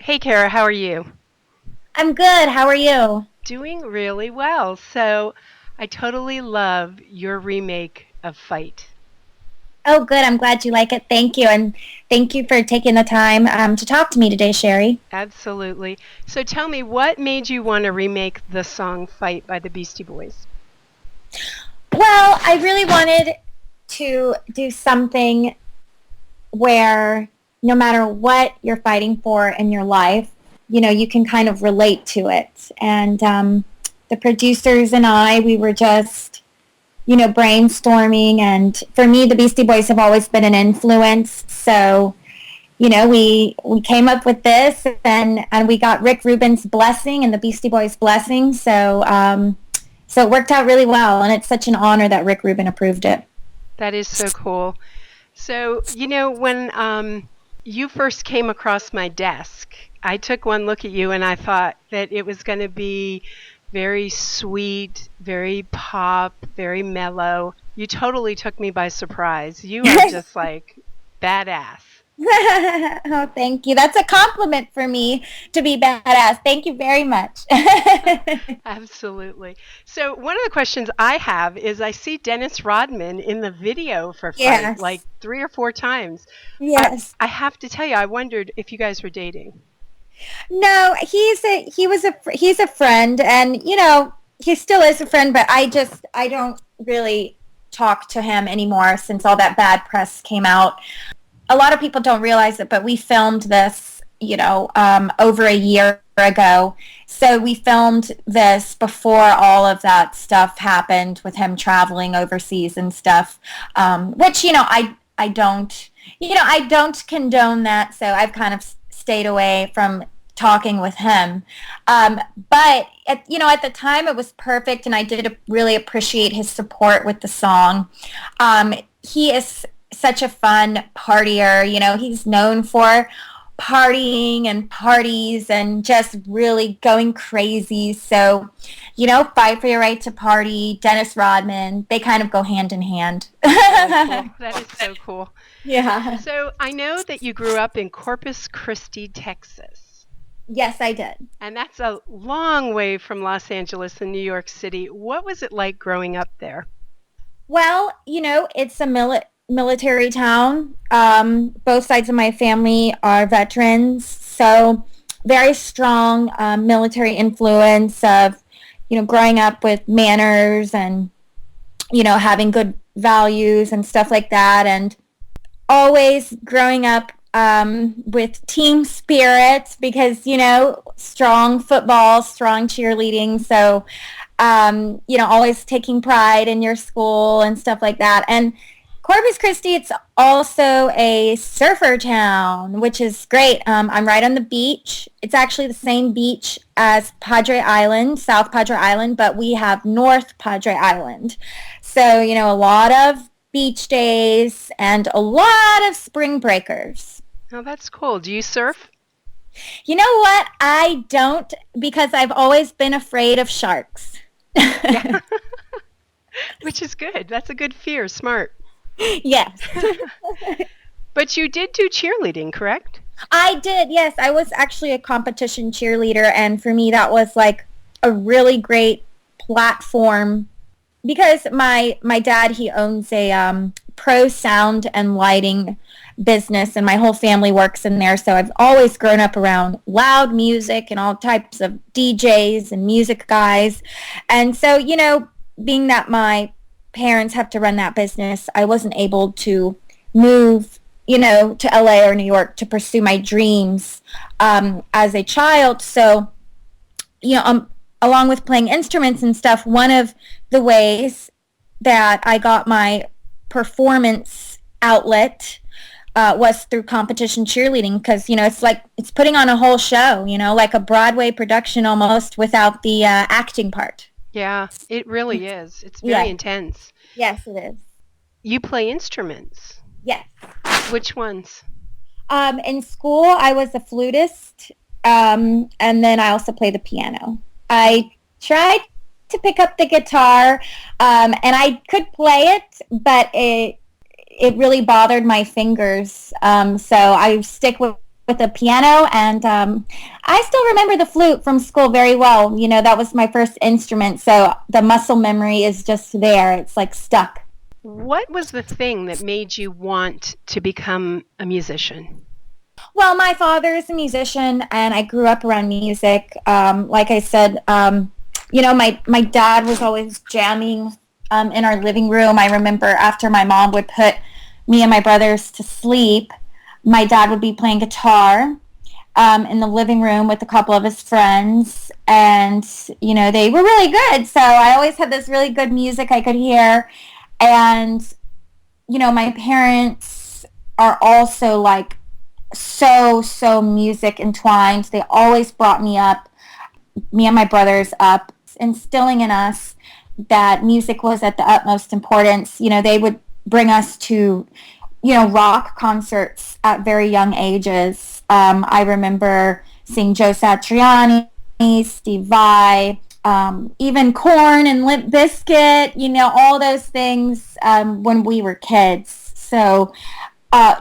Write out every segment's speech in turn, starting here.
Hey, Cara, how are you? I'm good. How are you? Doing really well. So, I totally love your remake of Fight. Oh, good. I'm glad you like it. Thank you. And thank you for taking the time to talk to me today, Sherry. Absolutely. So, tell me, what made you want to remake the song Fight by the Beastie Boys? Well, I really wanted to do something where no matter what you're fighting for in your life, you can kind of relate to it. And the producers and we were just, brainstorming. And for me, the Beastie Boys have always been an influence. So we came up with this, and we got Rick Rubin's blessing and the Beastie Boys' blessing. So it worked out really well, and it's such an honor that Rick Rubin approved it. That is so cool. So, when you first came across my desk, I took one look at you and I thought that it was going to be very sweet, very pop, very mellow. You totally took me by surprise. You are just like badass. Oh, thank you. That's a compliment for me to be badass. Thank you very much. Absolutely. So, one of the questions I have is I see Dennis Rodman in the video for Fight like Yes. three or four times. I, Yes. I have to tell you, I wondered if you guys were dating. No, he's a friend, and he still is a friend, but I don't really talk to him anymore since all that bad press came out. A lot of people don't realize it, but we filmed this, over a year ago. So we filmed this before all of that stuff happened with him traveling overseas and stuff, which, I don't, I don't condone that. So I've kind of stayed away from talking with him. But, at the time it was perfect, and I did really appreciate his support with the song. He is such a fun partier. He's known for partying and parties and just really going crazy. So, Fight for Your Right to Party, Dennis Rodman, they kind of go hand in hand. So cool. That is so cool. Yeah. So, I know that you grew up in Corpus Christi, Texas. Yes, I did. And that's a long way from Los Angeles and New York City. What was it like growing up there? Well, it's a military town. Both sides of my family are veterans, so very strong military influence of, growing up with manners and, having good values and stuff like that, and always growing up with team spirit because, strong football, strong cheerleading. So, always taking pride in your school and stuff like that. And Corpus Christi, it's also a surfer town, which is great. I'm right on the beach. It's actually the same beach as Padre Island, South Padre Island, but we have North Padre Island. So, a lot of beach days and a lot of spring breakers. Oh, that's cool. Do you surf? You know what? I don't, because I've always been afraid of sharks. Yeah. Which is good. That's a good fear. Smart. Yes. But you did do cheerleading, correct? I did, yes. I was actually a competition cheerleader, and for me that was like a really great platform because my dad, he owns a pro sound and lighting business, and my whole family works in there, so I've always grown up around loud music and all types of DJs and music guys. And so, being that my parents have to run that business, I wasn't able to move, to LA or New York to pursue my dreams as a child. So, along with playing instruments and stuff, one of the ways that I got my performance outlet was through competition cheerleading because, it's putting on a whole show, like a Broadway production almost without the acting part. Yeah, it really is. It's very Yeah. intense. Yes, it is. You play instruments. Yes. Which ones? In school, I was a flutist, and then I also play the piano. I tried to pick up the guitar, and I could play it, but it really bothered my fingers. So I stick with with a piano, and I still remember the flute from school very well. That was my first instrument, so the muscle memory is just there. It's like stuck. What was the thing that made you want to become a musician? Well, my father is a musician, and I grew up around music. Like I said, my dad was always jamming in our living room. I remember after my mom would put me and my brothers to sleep, my dad would be playing guitar in the living room with a couple of his friends, and they were really good. So I always had this really good music I could hear, and my parents are also like so music entwined. They always brought me and my brothers up, instilling in us that music was at the utmost importance. They would bring us to rock concerts at very young ages. I remember seeing Joe Satriani, Steve Vai, even Korn and Limp Bizkit, all those things when we were kids. So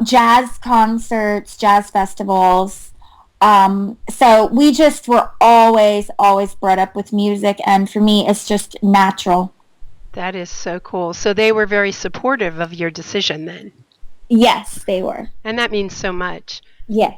jazz concerts, jazz festivals. So we just were always brought up with music, and for me, it's just natural. That is so cool. So they were very supportive of your decision then. Yes, they were. And that means so much. Yeah.